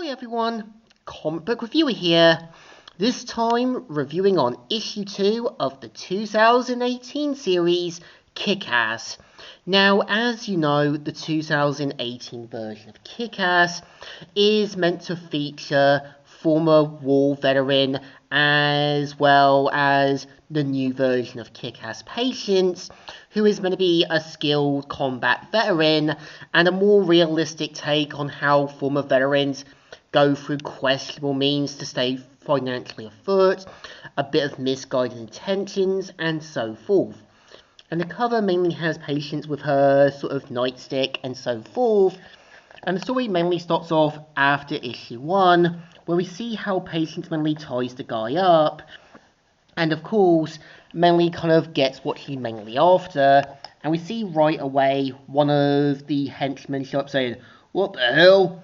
Hi everyone, Comic Book Reviewer here. This time reviewing on issue 2 of the 2018 series Kick-Ass. Now, as you know, the 2018 version of Kick-Ass is meant to feature former war veteran as well as the new version of Kick-Ass Patience, who is meant to be a skilled combat veteran and a more realistic take on how former veterans go through questionable means to stay financially afloat, a bit of misguided intentions, and so forth. And the cover mainly has Patience with her sort of nightstick and so forth. And the story mainly starts off after issue 1, where we see how Patience mainly ties the guy up, and of course, mainly kind of gets what she's mainly after. And we see right away one of the henchmen show up saying, "What the hell?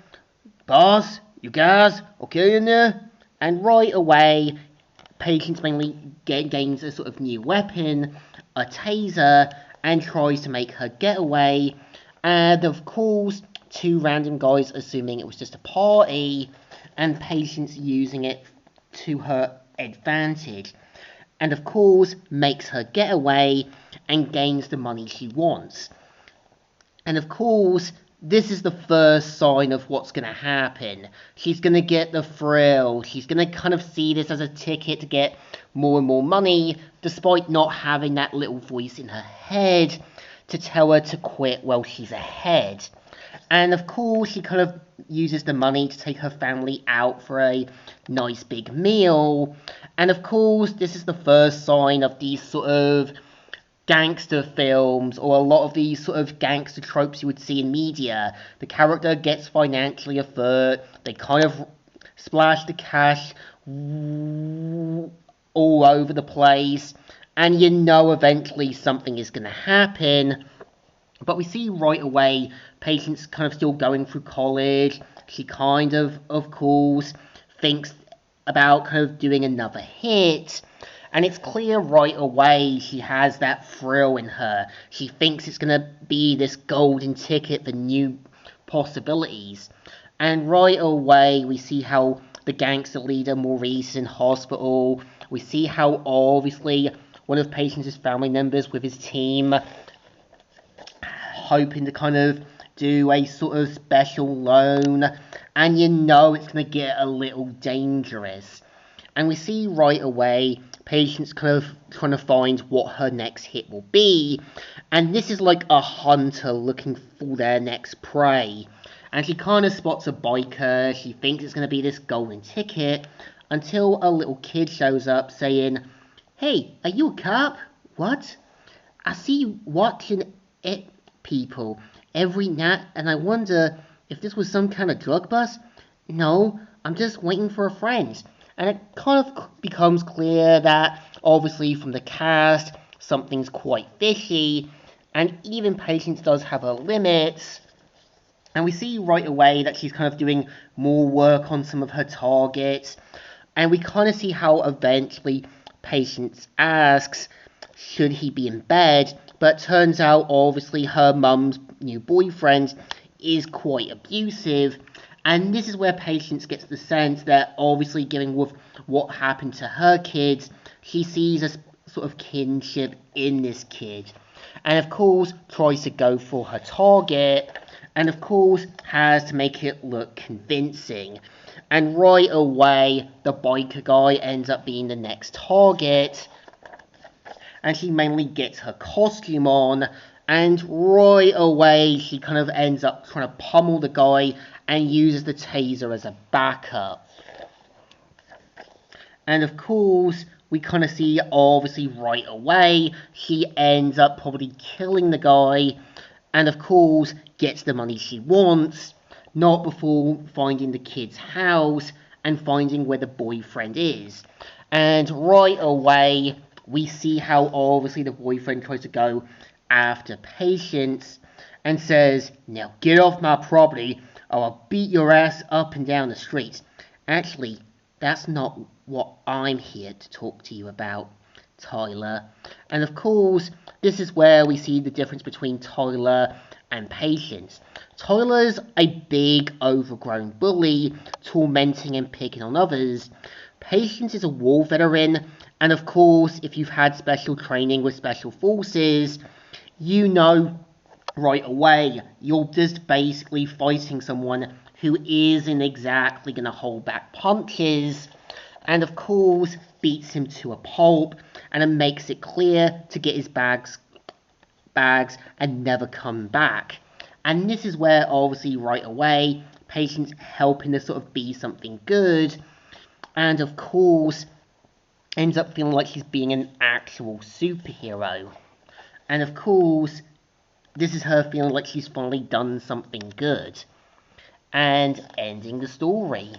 Boss, you guys okay in there?" And right away, Patience mainly gains a sort of new weapon, a taser, and tries to make her get away. And of course, two random guys assuming it was just a party, and Patience using it to her advantage. And of course, makes her get away and gains the money she wants. And of course, this is the first sign of what's going to happen. She's going to get the thrill. She's going to kind of see this as a ticket to get more and more money, despite not having that little voice in her head to tell her to quit while she's ahead. And of course, she kind of uses the money to take her family out for a nice big meal. And of course, this is the first sign of these sort of gangster films, or a lot of these sort of gangster tropes you would see in media. The character gets financially afloat, they kind of splash the cash all over the place, and you know eventually something is going to happen. But we see right away Patience kind of still going through college. She kind of course, thinks about kind of doing another hit. And it's clear right away she has that thrill in her. She thinks it's going to be this golden ticket for new possibilities. And right away we see how the gangster leader Maurice is in hospital. We see how obviously one of Patience's family members with his team hoping to kind of do a sort of special loan. And you know it's going to get a little dangerous. And we see right away Patience kind of trying to find what her next hit will be. And this is like a hunter looking for their next prey. And she kind of spots a biker. She thinks it's going to be this golden ticket. Until a little kid shows up saying, "Hey, are you a cop? What? I see you watching it people every night, and I wonder if this was some kind of drug bust." "No, I'm just waiting for a friend." And it kind of becomes clear that, obviously, from the cast, something's quite fishy, and even Patience does have her limits. And we see right away that she's kind of doing more work on some of her targets, and we kind of see how eventually Patience asks, should he be in bed? But turns out, obviously, her mum's new boyfriend is quite abusive. And this is where Patience gets the sense that, obviously, given with what happened to her kids, she sees a sort of kinship in this kid. And of course, tries to go for her target. And of course, has to make it look convincing. And right away, the biker guy ends up being the next target. And she mainly gets her costume on. And right away, she kind of ends up trying to pummel the guy and uses the taser as a backup. And of course, we kind of see, obviously, right away, she ends up probably killing the guy, and of course, gets the money she wants, not before finding the kid's house and finding where the boyfriend is. And right away, we see how, obviously, the boyfriend tries to go after Patience and says, "Now get off my property, or I'll beat your ass up and down the streets." Actually, that's not what I'm here to talk to you about, Tyler. And of course, this is where we see the difference between Tyler and Patience. Tyler's a big, overgrown bully, tormenting and picking on others. Patience is a war veteran, and of course, if you've had special training with Special Forces, you know right away you're just basically fighting someone who isn't exactly going to hold back punches, and of course, beats him to a pulp, and then makes it clear to get his bags and never come back. And this is where, obviously, right away, Patience helping to sort of be something good, and of course, ends up feeling like she's being an actual superhero. And of course, this is her feeling like she's finally done something good, and ending the story.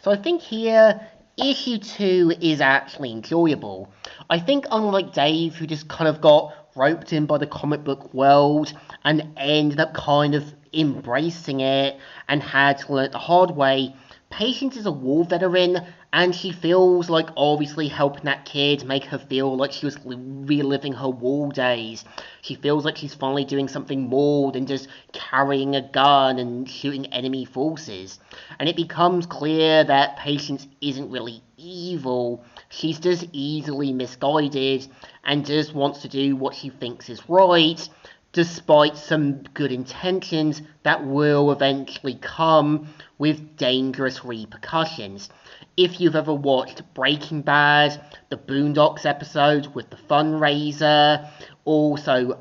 So I think here, issue 2 is actually enjoyable. I think unlike Dave, who just kind of got roped in by the comic book world and ended up kind of embracing it and had to learn it the hard way, Patience is a war veteran, and she feels like obviously helping that kid make her feel like she was reliving her war days. She feels like she's finally doing something more than just carrying a gun and shooting enemy forces. And it becomes clear that Patience isn't really evil, she's just easily misguided and just wants to do what she thinks is right, despite some good intentions that will eventually come with dangerous repercussions. If you've ever watched Breaking Bad, the Boondocks episode with the fundraiser, also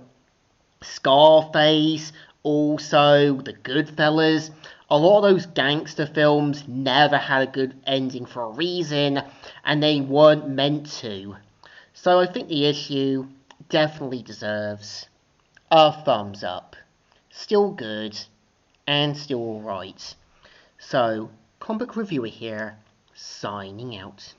Scarface, also The Goodfellas, a lot of those gangster films never had a good ending for a reason, and they weren't meant to. So I think the issue definitely deserves a thumbs up. Still good, and still alright. So, Comic Book Reviewer here, signing out.